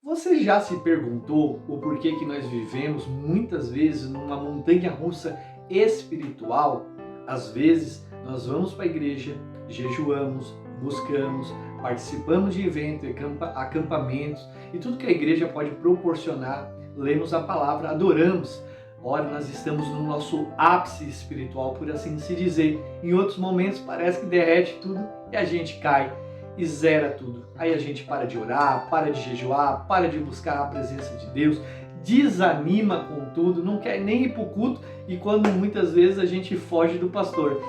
Você já se perguntou o porquê que nós vivemos muitas vezes numa montanha-russa espiritual? Às vezes nós vamos para a igreja, jejuamos, buscamos, participamos de eventos, acampamentos e tudo que a igreja pode proporcionar, lemos a palavra, adoramos. Ora, nós estamos no nosso ápice espiritual, por assim se dizer. Em outros momentos parece que derrete tudo e a gente cai e zera tudo. Aí a gente para de orar, para de jejuar, para de buscar a presença de Deus, desanima com tudo, não quer nem ir para o culto e quando muitas vezes a gente foge do pastor.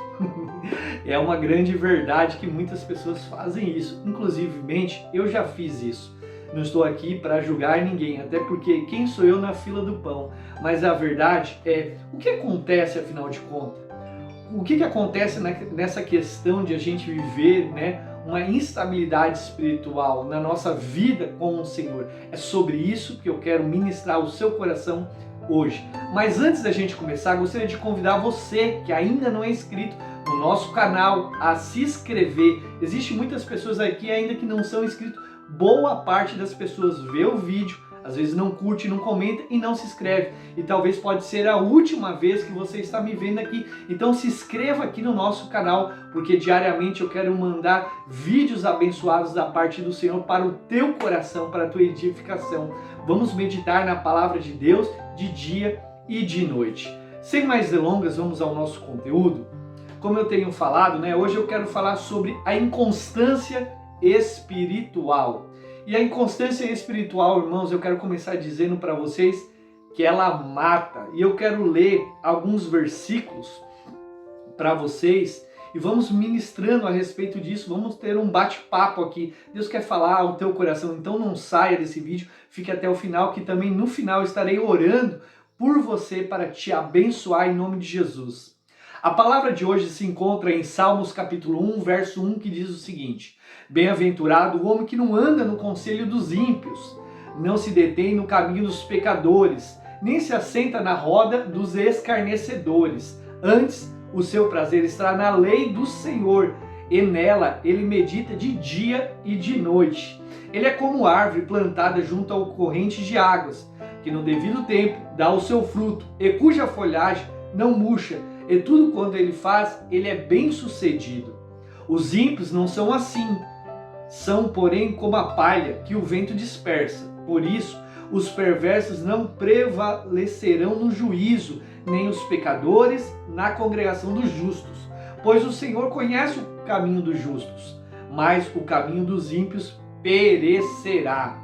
É uma grande verdade que muitas pessoas fazem isso. Inclusivemente, eu já fiz isso. Não estou aqui para julgar ninguém, até porque quem sou eu na fila do pão? Mas a verdade é, o que acontece afinal de contas? O que acontece nessa questão de a gente viver, uma instabilidade espiritual na nossa vida com o Senhor? É sobre isso que eu quero ministrar o seu coração hoje. Mas antes da gente começar, gostaria de convidar você que ainda não é inscrito no nosso canal a se inscrever. Existem muitas pessoas aqui ainda que não são inscritos. Boa parte das pessoas vê o vídeo, às vezes não curte, não comenta e não se inscreve. E talvez pode ser a última vez que você está me vendo aqui. Então se inscreva aqui no nosso canal, porque diariamente eu quero mandar vídeos abençoados da parte do Senhor para o teu coração, para a tua edificação. Vamos meditar na palavra de Deus de dia e de noite. Sem mais delongas, vamos ao nosso conteúdo. Como eu tenho falado, hoje eu quero falar sobre a inconstância espiritual. E a inconstância espiritual, irmãos, eu quero começar dizendo para vocês que ela mata. E eu quero ler alguns versículos para vocês e vamos ministrando a respeito disso, vamos ter um bate-papo aqui. Deus quer falar ao teu coração, então não saia desse vídeo, fique até o final, que também no final estarei orando por você para te abençoar em nome de Jesus. A palavra de hoje se encontra em Salmos capítulo 1, verso 1, que diz o seguinte: Bem-aventurado o homem que não anda no conselho dos ímpios, não se detém no caminho dos pecadores, nem se assenta na roda dos escarnecedores. Antes, o seu prazer está na lei do Senhor, e nela ele medita de dia e de noite. Ele é como árvore plantada junto ao corrente de águas, que no devido tempo dá o seu fruto, e cuja folhagem não murcha, e tudo quanto ele faz, ele é bem sucedido. Os ímpios não são assim, são porém como a palha que o vento dispersa. Por isso, os perversos não prevalecerão no juízo, nem os pecadores na congregação dos justos. Pois o Senhor conhece o caminho dos justos, mas o caminho dos ímpios perecerá.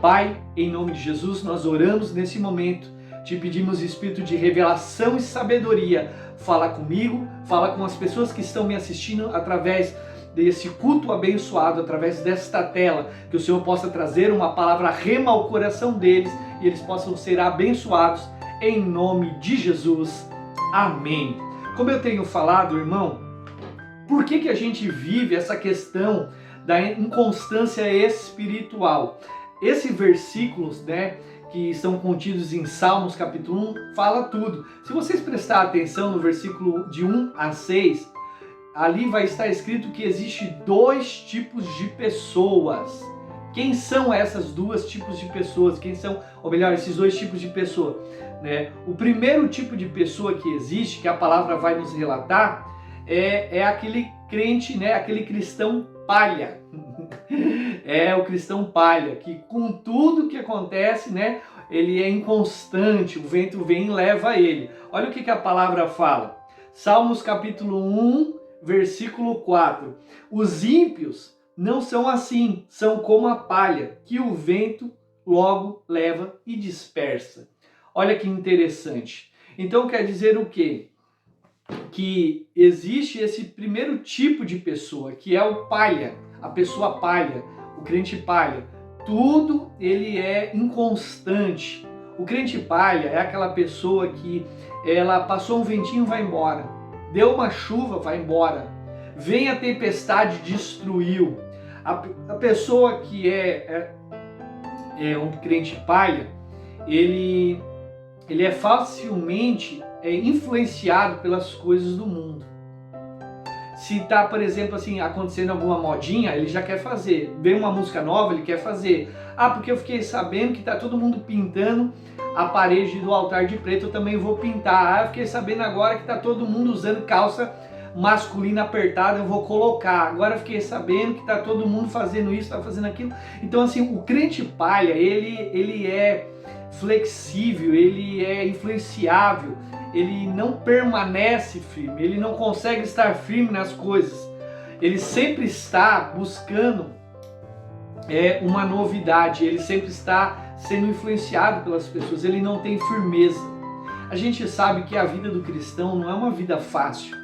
Pai, em nome de Jesus, nós oramos nesse momento. Te pedimos espírito de revelação e sabedoria. Fala comigo, fala com as pessoas que estão me assistindo através desse culto abençoado, através desta tela, que o Senhor possa trazer uma palavra rema ao coração deles e eles possam ser abençoados em nome de Jesus. Amém. Como eu tenho falado, irmão, por que a gente vive essa questão da inconstância espiritual? Esses versículos, que estão contidos em Salmos capítulo 1, fala tudo. Se vocês prestarem atenção no versículo de 1 a 6, ali vai estar escrito que existe dois tipos de pessoas. Quem são essas duas tipos de pessoas? Quem são, ou melhor, esses dois tipos de pessoa? O primeiro tipo de pessoa que existe, que a palavra vai nos relatar, é aquele crente, aquele cristão palha. É o cristão palha, que com tudo que acontece, ele é inconstante, o vento vem e leva ele. Olha o que a palavra fala. Salmos capítulo 1, versículo 4. Os ímpios não são assim, são como a palha, que o vento logo leva e dispersa. Olha que interessante. Então quer dizer o quê? Que existe esse primeiro tipo de pessoa, que é o palha, a pessoa palha, o crente palha. Tudo ele é inconstante. O crente palha é aquela pessoa que ela passou um ventinho, vai embora. Deu uma chuva, vai embora. Vem a tempestade, destruiu. A pessoa que é um crente palha, ele é facilmente influenciado pelas coisas do mundo. Se tá, por exemplo, assim, acontecendo alguma modinha, ele já quer fazer. Vem uma música nova, ele quer fazer. Ah, porque eu fiquei sabendo que tá todo mundo pintando a parede do altar de preto, eu também vou pintar. Ah, eu fiquei sabendo agora que tá todo mundo usando calça masculina apertada, eu vou colocar. Agora eu fiquei sabendo que tá todo mundo fazendo isso, tá fazendo aquilo. Então, assim, o crente palha, ele é flexível, ele é influenciável, ele não permanece firme, ele não consegue estar firme nas coisas. Ele sempre está buscando uma novidade, ele sempre está sendo influenciado pelas pessoas, ele não tem firmeza. A gente sabe que a vida do cristão não é uma vida fácil.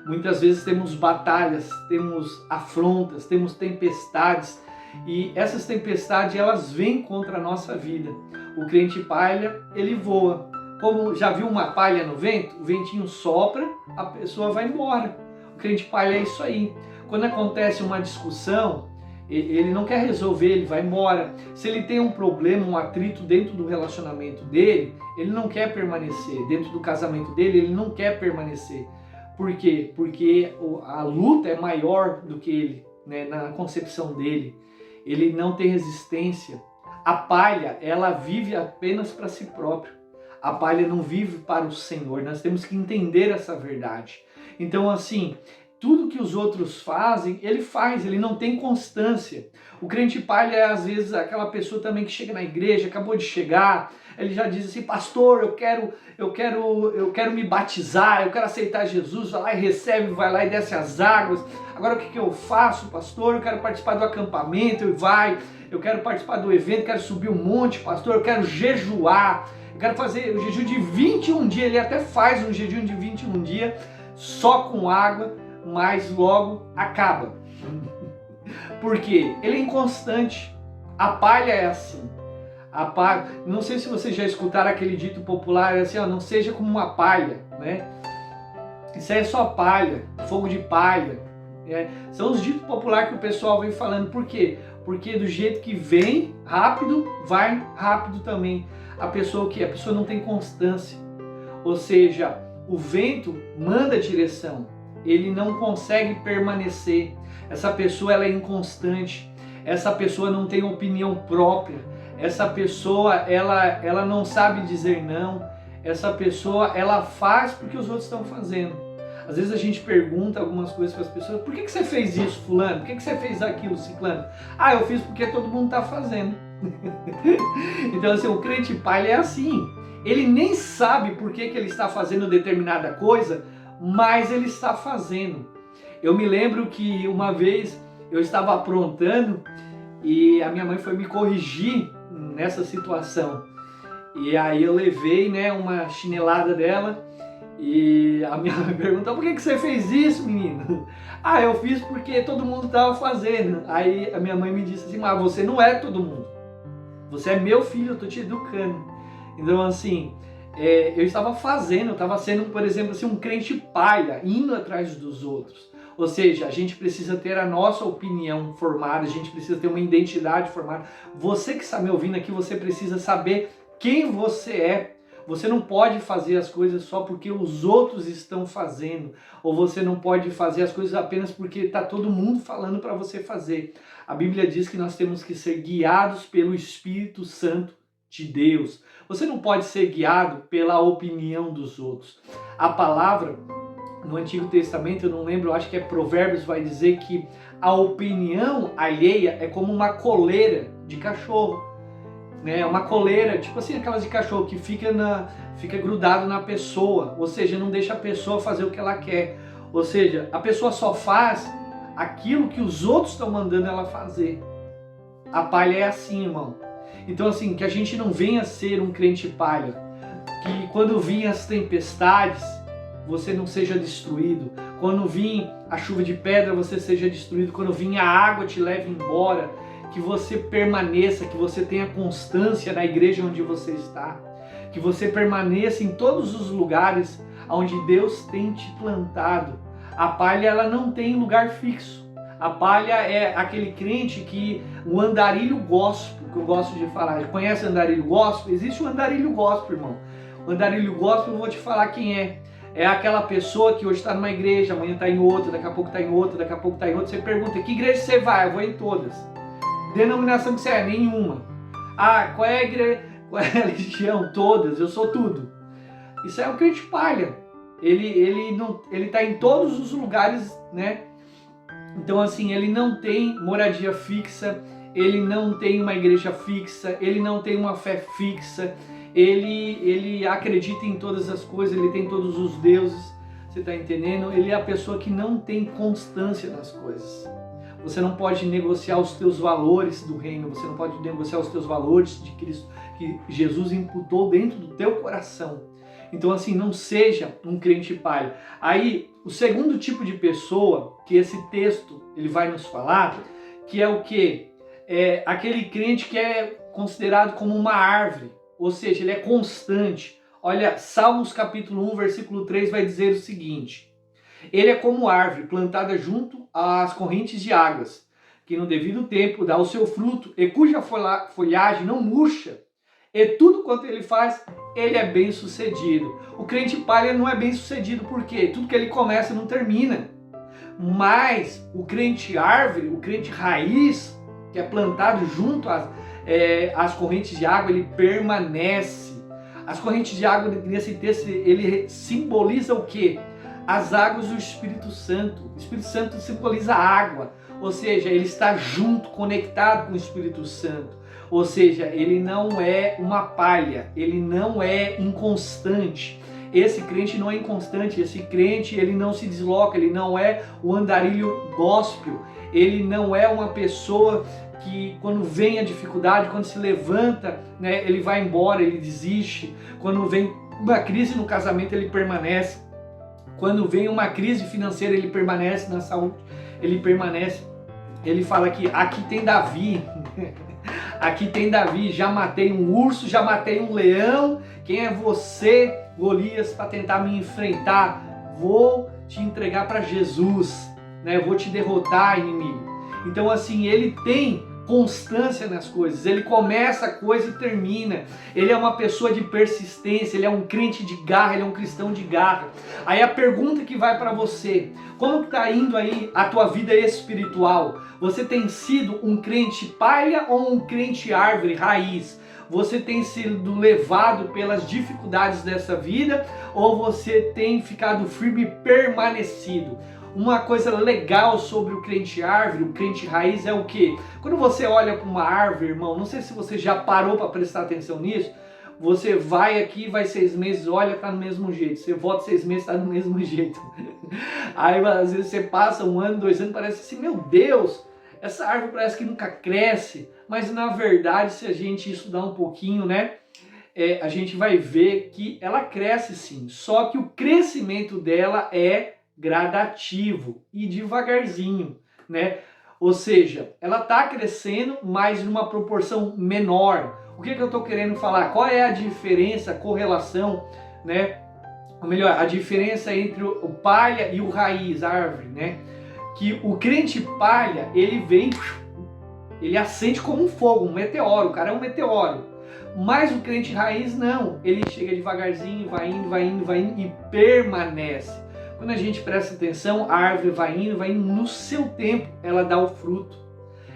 Muitas vezes temos batalhas, temos afrontas, temos tempestades, e essas tempestades elas vêm contra a nossa vida. O crente palha, ele voa. Como já viu uma palha no vento? O ventinho sopra, a pessoa vai embora. O crente palha é isso aí. Quando acontece uma discussão, ele não quer resolver, ele vai embora. Se ele tem um problema, um atrito dentro do relacionamento dele, ele não quer permanecer. Dentro do casamento dele, ele não quer permanecer. Por quê? Porque a luta é maior do que ele, né? Na concepção dele. Ele não tem resistência. A palha, ela vive apenas para si próprio. A palha não vive para o Senhor. Nós temos que entender essa verdade. Então, assim, tudo que os outros fazem, ele faz, ele não tem constância. O crente palha é, às vezes, aquela pessoa também que chega na igreja, acabou de chegar, ele já diz assim, pastor, eu quero me batizar, eu quero aceitar Jesus, vai lá e recebe, vai lá e desce as águas. Agora o que eu faço, pastor? Eu quero participar do acampamento, eu quero participar do evento, quero subir um monte, pastor, eu quero jejuar, eu quero fazer o jejum de 21 dias, ele até faz um jejum de 21 dias, só com água, mas logo acaba. Por quê? Ele é inconstante. A palha é assim. A palha, não sei se vocês já escutaram aquele dito popular assim, ó, não seja como uma palha, né? Isso aí é só palha, fogo de palha. São os ditos populares que o pessoal vem falando. Por quê? Porque do jeito que vem rápido, vai rápido também. A pessoa não tem constância. Ou seja, o vento manda direção. Ele não consegue permanecer. Essa pessoa ela é inconstante. Essa pessoa não tem opinião própria. Essa pessoa ela não sabe dizer não. Essa pessoa ela faz porque os outros estão fazendo. Às vezes a gente pergunta algumas coisas para as pessoas. Por que você fez isso, fulano? Por que você fez aquilo, ciclano? Ah, eu fiz porque todo mundo está fazendo. Então assim, o crente palha é assim. Ele nem sabe por que ele está fazendo determinada coisa, mas ele está fazendo. Eu me lembro que uma vez eu estava aprontando e a minha mãe foi me corrigir nessa situação. E aí eu levei, né, uma chinelada dela e a minha mãe perguntou, por que você fez isso, menino? Ah, eu fiz porque todo mundo estava fazendo. Aí a minha mãe me disse assim, mas você não é todo mundo. Você é meu filho, eu estou te educando. Então assim, eu estava fazendo, eu estava sendo, por exemplo, assim, um crente palha, indo atrás dos outros. Ou seja, a gente precisa ter a nossa opinião formada, a gente precisa ter uma identidade formada. Você que está me ouvindo aqui, você precisa saber quem você é. Você não pode fazer as coisas só porque os outros estão fazendo. Ou você não pode fazer as coisas apenas porque está todo mundo falando para você fazer. A Bíblia diz que nós temos que ser guiados pelo Espírito Santo de Deus. Você não pode ser guiado pela opinião dos outros. A palavra no Antigo Testamento, eu não lembro, eu acho que é Provérbios, vai dizer que a opinião alheia é como uma coleira de cachorro, né? Uma coleira, tipo assim, aquelas de cachorro que fica grudado na pessoa, ou seja, não deixa a pessoa fazer o que ela quer. Ou seja, a pessoa só faz aquilo que os outros estão mandando ela fazer. A palha é assim, irmão. Então assim, que a gente não venha ser um crente palha, que quando vir as tempestades, você não seja destruído. Quando vir a chuva de pedra, você seja destruído. Quando vir a água, te leve embora. Que você permaneça, que você tenha constância na igreja onde você está. Que você permaneça em todos os lugares onde Deus tem te plantado. A palha, ela não tem lugar fixo. A palha é aquele crente que o andarilho gospel, que eu gosto de falar. Conhece o andarilho gospel? Existe o andarilho gospel, irmão. O andarilho gospel, eu vou te falar quem é. É aquela pessoa que hoje está numa igreja, amanhã está em outra, daqui a pouco está em outra, daqui a pouco está em outra. Você pergunta, que igreja você vai? Eu vou em todas. Denominação que você é? Nenhuma. Ah, qual é a igreja? Qual é a religião? Todas, eu sou tudo. Isso é um crente palha. Ele está em todos os lugares, né? Então assim, ele não tem moradia fixa, ele não tem uma igreja fixa, ele não tem uma fé fixa, ele acredita em todas as coisas, ele tem todos os deuses, você está entendendo? Ele é a pessoa que não tem constância nas coisas. Você não pode negociar os teus valores do reino, você não pode negociar os teus valores de Cristo, que Jesus imputou dentro do teu coração. Então assim, não seja um crente palha. Aí, o segundo tipo de pessoa que esse texto ele vai nos falar, que é o quê? É aquele crente que é considerado como uma árvore, ou seja, ele é constante. Olha, Salmos capítulo 1, versículo 3 vai dizer o seguinte: ele é como árvore plantada junto às correntes de águas, que no devido tempo dá o seu fruto, e cuja folhagem não murcha, e tudo quanto ele faz, ele é bem sucedido. O crente palha não é bem sucedido, porque tudo que ele começa não termina. Mas o crente árvore, o crente raiz, que é plantado junto às correntes de água, ele permanece. As correntes de água nesse texto, ele simboliza o quê? As águas do Espírito Santo. O Espírito Santo simboliza a água, ou seja, ele está junto, conectado com o Espírito Santo. Ou seja, ele não é uma palha, ele não é inconstante. Esse crente não é inconstante, esse crente ele não se desloca, ele não é o andarilho gospel, ele não é uma pessoa que quando vem a dificuldade, quando se levanta, né, ele vai embora, ele desiste. Quando vem uma crise no casamento, ele permanece. Quando vem uma crise financeira, ele permanece na saúde, ele permanece. Ele fala que aqui tem Davi, aqui tem Davi, já matei um urso, já matei um leão, quem é você, Golias, para tentar me enfrentar? Vou te entregar para Jesus, né? Vou te derrotar, inimigo. Então assim, ele tem constância nas coisas, ele começa a coisa e termina, ele é uma pessoa de persistência, ele é um crente de garra, ele é um cristão de garra. Aí a pergunta que vai para você: como está indo aí a tua vida espiritual? Você tem sido um crente palha ou um crente árvore, raiz? Você tem sido levado pelas dificuldades dessa vida ou você tem ficado firme e permanecido? Uma coisa legal sobre o crente árvore, o crente raiz é o quê? Quando você olha para uma árvore, irmão, não sei se você já parou para prestar atenção nisso, você vai aqui, vai 6 meses, olha, tá no mesmo jeito. Você volta 6 meses, tá do mesmo jeito. Aí às vezes você passa 1 ano, 2 anos, parece assim, meu Deus, essa árvore parece que nunca cresce. Mas na verdade, se a gente estudar um pouquinho, né, a gente vai ver que ela cresce sim. Só que o crescimento dela é gradativo e devagarzinho, né? Ou seja, ela está crescendo, mas numa proporção menor. O que eu estou querendo falar? Qual é a diferença, a correlação, né? Ou melhor, a diferença entre o palha e o raiz, a árvore, né? Que o crente palha, ele vem, ele acende como um fogo, um meteoro, o cara é um meteoro. Mas o crente raiz não, ele chega devagarzinho, vai indo e permanece. Quando a gente presta atenção, a árvore vai indo, no seu tempo ela dá o fruto.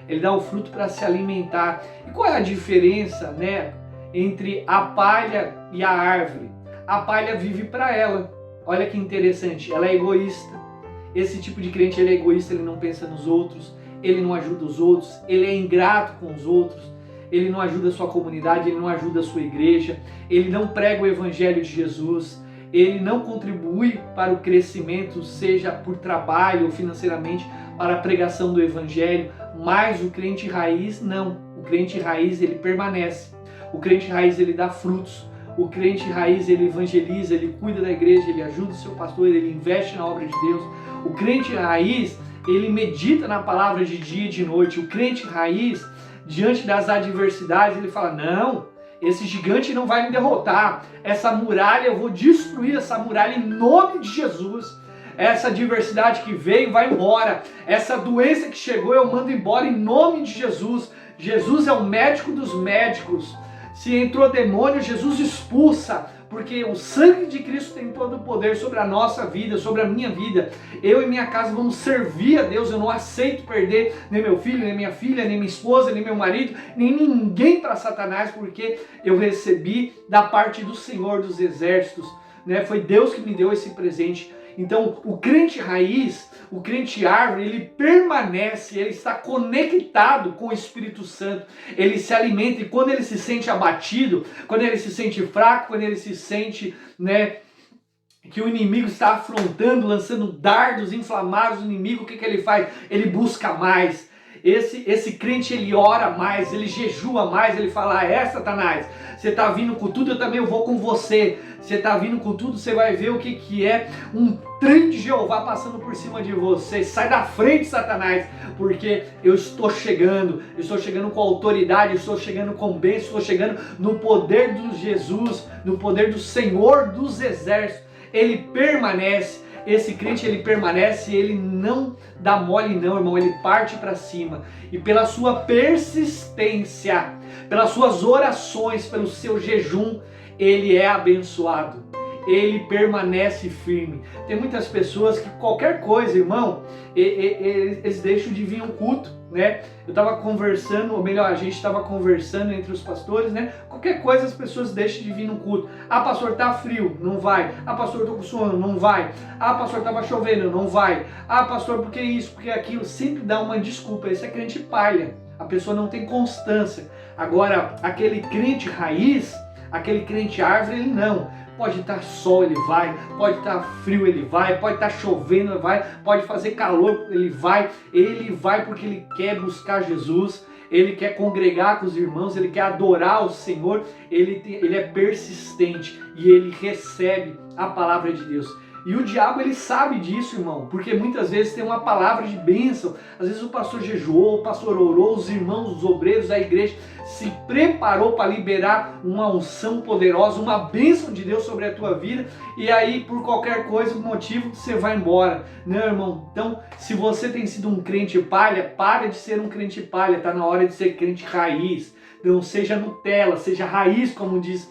Ele dá o fruto para se alimentar. E qual é a diferença, né, entre a palha e a árvore? A palha vive para ela. Olha que interessante, ela é egoísta. Esse tipo de crente, ele é egoísta, ele não pensa nos outros, ele não ajuda os outros, ele é ingrato com os outros, ele não ajuda a sua comunidade, ele não ajuda a sua igreja, ele não prega o evangelho de Jesus, ele não contribui para o crescimento, seja por trabalho ou financeiramente, para a pregação do evangelho. Mas o crente raiz não. O crente raiz, ele permanece. O crente raiz, ele dá frutos. O crente raiz, ele evangeliza, ele cuida da igreja, ele ajuda o seu pastor, ele investe na obra de Deus. O crente raiz, ele medita na palavra de dia e de noite. O crente raiz, diante das adversidades, ele fala, não, esse gigante não vai me derrotar. Essa muralha, eu vou destruir essa muralha em nome de Jesus. Essa adversidade que veio, vai embora. Essa doença que chegou, eu mando embora em nome de Jesus. Jesus é o médico dos médicos. Se entrou demônio, Jesus expulsa. porque o sangue de Cristo tem todo o poder sobre a nossa vida, sobre a minha vida. Eu e minha casa vamos servir a Deus. Eu não aceito perder nem meu filho, nem minha filha, nem minha esposa, nem meu marido, nem ninguém para Satanás, porque eu recebi da parte do Senhor dos Exércitos, né? Foi Deus que me deu esse presente. Então, o crente raiz, o crente árvore, ele permanece, ele está conectado com o Espírito Santo, ele se alimenta, e quando ele se sente abatido, quando ele se sente fraco, quando ele se sente, né, que o inimigo está afrontando, lançando dardos inflamados no inimigo, o que ele faz? Ele busca mais. Esse crente, ele ora mais, ele jejua mais, ele fala: Satanás, você está vindo com tudo, eu também vou com você. Você está vindo com tudo, você vai ver o que é um trem de Jeová passando por cima de você. Sai da frente, Satanás, porque eu estou chegando com autoridade, eu estou chegando com bênção, estou chegando no poder de Jesus, no poder do Senhor dos Exércitos. Ele permanece. Esse crente, ele permanece, ele não dá mole não, irmão, ele parte para cima. E pela sua persistência, pelas suas orações, pelo seu jejum, ele é abençoado. Ele permanece firme. Tem muitas pessoas que qualquer coisa, irmão, eles deixam de vir a um culto, né? Eu estava conversando, ou melhor, a gente estava conversando entre os pastores, né? Qualquer coisa as pessoas deixam de vir no culto. Ah, pastor, tá frio, não vai. Ah, pastor, eu tô com sono, não vai. Ah, pastor, tava chovendo, não vai. Ah, pastor, por que isso, por que aquilo? Sempre dá uma desculpa. Esse é crente palha. A pessoa não tem constância. Agora, aquele crente raiz, aquele crente árvore, ele não. Pode estar sol, ele vai. Pode estar frio, ele vai. Pode estar chovendo, ele vai. Pode fazer calor, ele vai. Ele vai porque ele quer buscar Jesus. Ele quer congregar com os irmãos. Ele quer adorar o Senhor. Ele é persistente e ele recebe a palavra de Deus. E o diabo, ele sabe disso, irmão, porque muitas vezes tem uma palavra de bênção. Às vezes o pastor jejuou, o pastor orou, os irmãos, os obreiros da igreja se preparou para liberar uma unção poderosa, uma bênção de Deus sobre a tua vida, e aí por qualquer coisa, motivo, você vai embora, né, irmão? Então, se você tem sido um crente palha, para de ser um crente palha, tá na hora de ser crente raiz. Não seja Nutella, seja raiz, como diz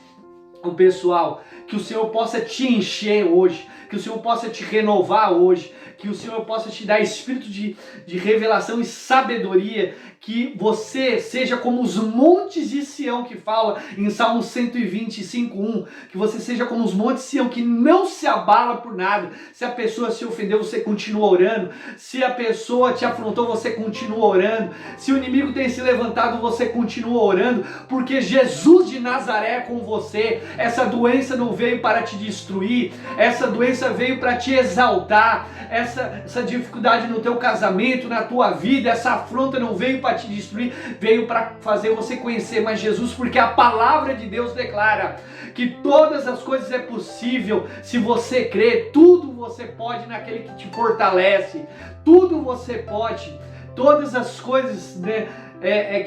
o pessoal. Que o Senhor possa te encher hoje, que o Senhor possa te renovar hoje, que o Senhor possa te dar espírito de revelação e sabedoria, que você seja como os montes de Sião, que fala em Salmo 125:1, que você seja como os montes de Sião, que não se abala por nada. Se a pessoa se ofendeu, você continua orando. Se a pessoa te afrontou, você continua orando. Se o inimigo tem se levantado, você continua orando, porque Jesus de Nazaré é com você. Essa doença não veio para te destruir, essa doença veio para te exaltar. Essa dificuldade no teu casamento, na tua vida, essa afronta não veio para te destruir, veio para fazer você conhecer mais Jesus, porque a palavra de Deus declara que todas as coisas é possível se você crer. Tudo você pode naquele que te fortalece, tudo você pode, todas as coisas, né,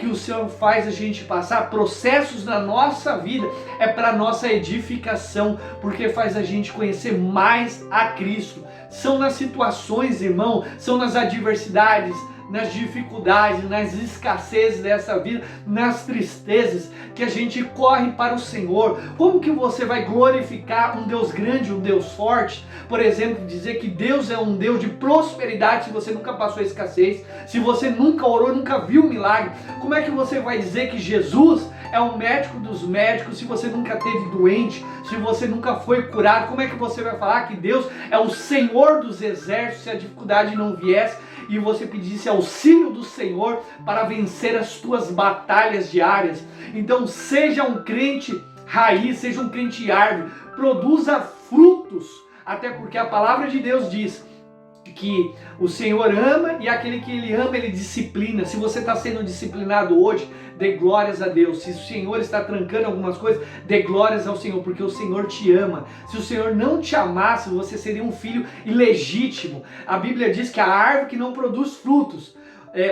que o Senhor faz a gente passar, processos na nossa vida, é para nossa edificação, porque faz a gente conhecer mais a Cristo. São nas situações, irmão, são nas adversidades, nas dificuldades, nas escassezes dessa vida, nas tristezas, que a gente corre para o Senhor. Como que você vai glorificar um Deus grande, um Deus forte? Por exemplo, dizer que Deus é um Deus de prosperidade se você nunca passou escassez, se você nunca orou, nunca viu um milagre. Como é que você vai dizer que Jesus é o médico dos médicos se você nunca teve doente, se você nunca foi curado? Como é que você vai falar que Deus é o Senhor dos exércitos se a dificuldade não viesse e você pedisse auxílio do Senhor para vencer as tuas batalhas diárias? Então seja um crente raiz, seja um crente árvore, produza frutos, até porque a palavra de Deus diz que o Senhor ama e aquele que Ele ama, Ele disciplina. Se você está sendo disciplinado hoje, dê glórias a Deus. Se o Senhor está trancando algumas coisas, dê glórias ao Senhor, porque o Senhor te ama. Se o Senhor não te amasse, você seria um filho ilegítimo. A Bíblia diz que a árvore que não produz frutos,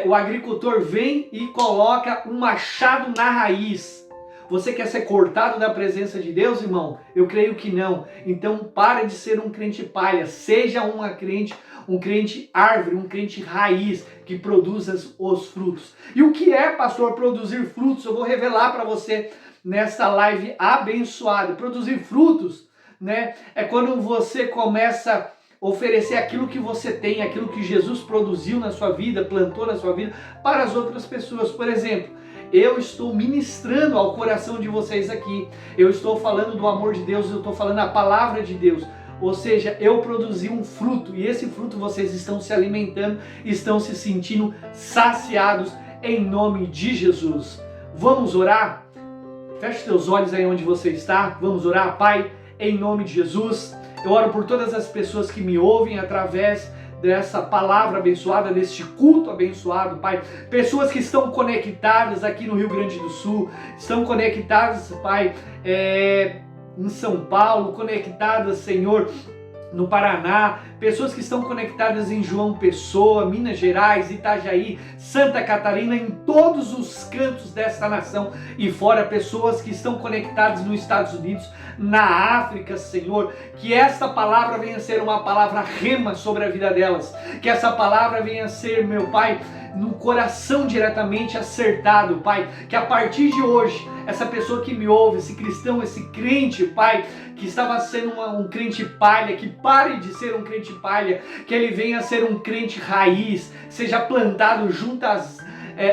o agricultor vem e coloca um machado na raiz. Você quer ser cortado da presença de Deus, irmão? Eu creio que não. Então para de ser um crente palha, seja um crente árvore, um crente raiz, que produza os frutos. E o que é, pastor, produzir frutos? Eu vou revelar para você nesta live abençoada. Produzir frutos, né? É quando você começa a oferecer aquilo que você tem, aquilo que Jesus produziu na sua vida, plantou na sua vida, para as outras pessoas. Por exemplo, eu estou ministrando ao coração de vocês aqui. Eu estou falando do amor de Deus, eu estou falando a palavra de Deus. Ou seja, eu produzi um fruto e esse fruto vocês estão se alimentando, estão se sentindo saciados em nome de Jesus. Vamos orar? Feche teus olhos aí onde você está. Vamos orar, Pai, em nome de Jesus. Eu oro por todas as pessoas que me ouvem através dessa palavra abençoada, deste culto abençoado, Pai. Pessoas que estão conectadas aqui no Rio Grande do Sul, estão conectadas, Pai, em São Paulo, conectadas, Senhor, no Paraná, pessoas que estão conectadas em João Pessoa, Minas Gerais, Itajaí, Santa Catarina, em todos os cantos desta nação e fora, pessoas que estão conectadas nos Estados Unidos, na África, Senhor, que esta palavra venha a ser uma palavra rema sobre a vida delas, que essa palavra venha a ser, meu Pai, no coração diretamente acertado, Pai, que a partir de hoje, essa pessoa que me ouve, esse cristão, esse crente, Pai, que estava sendo um crente palha, que pare de ser um crente palha, que ele venha a ser um crente raiz, seja plantado junto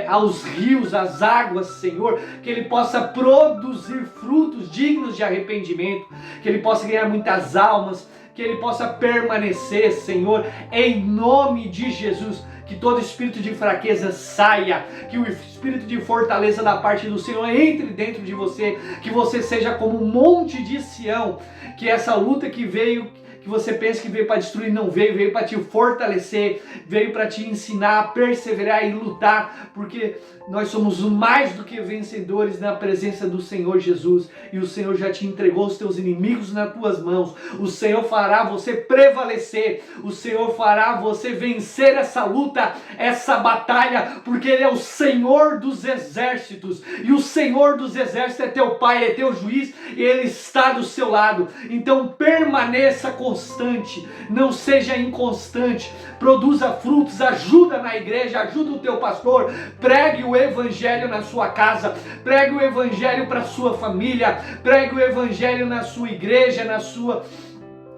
aos rios, às águas, Senhor, que ele possa produzir frutos dignos de arrependimento, que ele possa ganhar muitas almas, que ele possa permanecer, Senhor, em nome de Jesus. Que todo espírito de fraqueza saia, que o espírito de fortaleza da parte do Senhor entre dentro de você, que você seja como um monte de Sião, que essa luta que veio, que você pensa que veio para destruir, não veio, veio para te fortalecer, veio para te ensinar a perseverar e lutar, porque nós somos mais do que vencedores na presença do Senhor Jesus, e o Senhor já te entregou os teus inimigos nas tuas mãos. O Senhor fará você prevalecer, o Senhor fará você vencer essa luta, essa batalha, porque Ele é o Senhor dos exércitos, e o Senhor dos exércitos é teu Pai, é teu juiz, e Ele está do seu lado. Então permaneça constante, não seja inconstante, produza frutos, ajuda na igreja, ajuda o teu pastor, pregue o evangelho na sua casa, pregue o evangelho para sua família, pregue o evangelho na sua igreja, na sua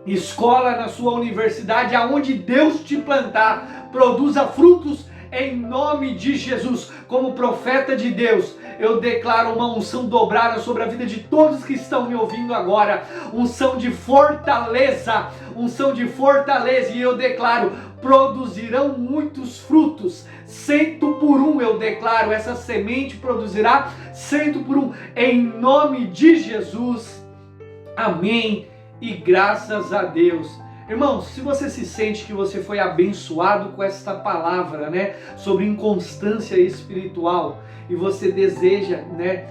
escola, na sua universidade, aonde Deus te plantar, produza frutos em nome de Jesus. Como profeta de Deus, eu declaro uma unção dobrada sobre a vida de todos que estão me ouvindo agora, unção de fortaleza, e eu declaro, produzirão muitos frutos, 100 por 1, eu declaro, essa semente produzirá 100 por 1, em nome de Jesus, amém, e graças a Deus. Irmãos, se você se sente que você foi abençoado com esta palavra, né, sobre inconstância espiritual, e você deseja, né,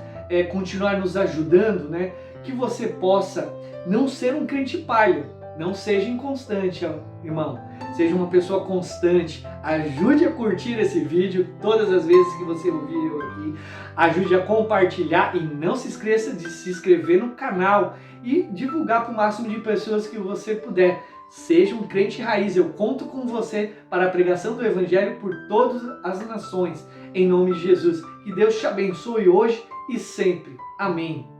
continuar nos ajudando, né, que você possa não ser um crente palha, não seja inconstante, irmão, seja uma pessoa constante. Ajude a curtir esse vídeo todas as vezes que você ouvir eu aqui, ajude a compartilhar e não se esqueça de se inscrever no canal e divulgar para o máximo de pessoas que você puder. Seja um crente raiz, eu conto com você para a pregação do Evangelho por todas as nações, em nome de Jesus. Que Deus te abençoe hoje e sempre. Amém.